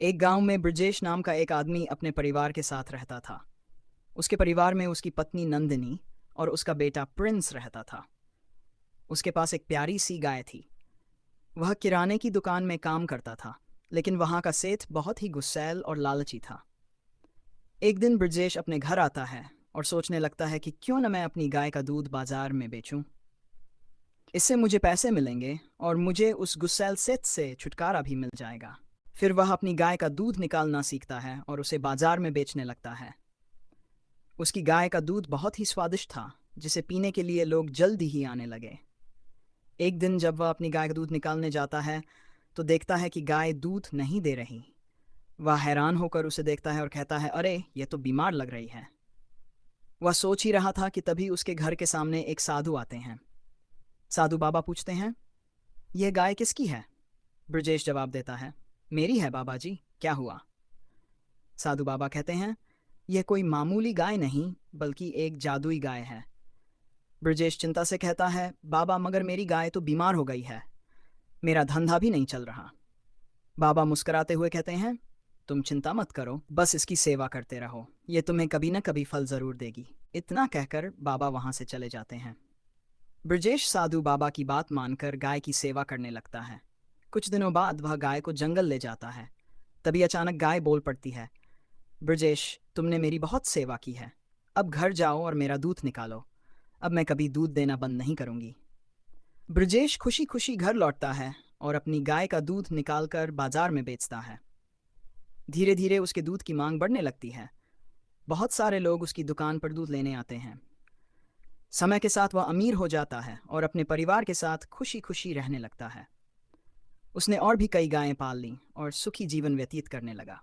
एक गांव में ब्रजेश नाम का एक आदमी अपने परिवार के साथ रहता था। उसके परिवार में उसकी पत्नी नंदिनी और उसका बेटा प्रिंस रहता था। उसके पास एक प्यारी सी गाय थी। वह किराने की दुकान में काम करता था, लेकिन वहां का सेठ बहुत ही गुस्सैल और लालची था। एक दिन ब्रजेश अपने घर आता है और सोचने लगता है कि क्यों न मैं अपनी गाय का दूध बाजार में बेचूं। इससे मुझे पैसे मिलेंगे और मुझे उस गुस्सैल सेठ से छुटकारा भी मिल जाएगा। फिर वह अपनी गाय का दूध निकालना सीखता है और उसे बाजार में बेचने लगता है। उसकी गाय का दूध बहुत ही स्वादिष्ट था, जिसे पीने के लिए लोग जल्दी ही आने लगे। एक दिन जब वह अपनी गाय का दूध निकालने जाता है तो देखता है कि गाय दूध नहीं दे रही। वह हैरान होकर उसे देखता है और कहता है, अरे ये तो बीमार लग रही है। वह सोच ही रहा था कि तभी उसके घर के सामने एक साधु आते हैं। साधु बाबा पूछते हैं, यह गाय किसकी है? ब्रजेश जवाब देता है, मेरी है बाबा जी, क्या हुआ? साधु बाबा कहते हैं, यह कोई मामूली गाय नहीं बल्कि एक जादुई गाय है। ब्रजेश चिंता से कहता है, बाबा मगर मेरी गाय तो बीमार हो गई है, मेरा धंधा भी नहीं चल रहा। बाबा मुस्कुराते हुए कहते हैं, तुम चिंता मत करो, बस इसकी सेवा करते रहो, ये तुम्हें कभी न कभी फल जरूर देगी। इतना कहकर बाबा वहां से चले जाते हैं। ब्रजेश साधु बाबा की बात मानकर गाय की सेवा करने लगता है। कुछ दिनों बाद वह गाय को जंगल ले जाता है। तभी अचानक गाय बोल पड़ती है, ब्रजेश तुमने मेरी बहुत सेवा की है, अब घर जाओ और मेरा दूध निकालो, अब मैं कभी दूध देना बंद नहीं करूंगी। ब्रजेश खुशी खुशी घर लौटता है और अपनी गाय का दूध निकालकर बाजार में बेचता है। धीरे धीरे उसके दूध की मांग बढ़ने लगती है। बहुत सारे लोग उसकी दुकान पर दूध लेने आते हैं। समय के साथ वह अमीर हो जाता है और अपने परिवार के साथ खुशी खुशी रहने लगता है। उसने और भी कई गायें पाल लीं और सुखी जीवन व्यतीत करने लगा।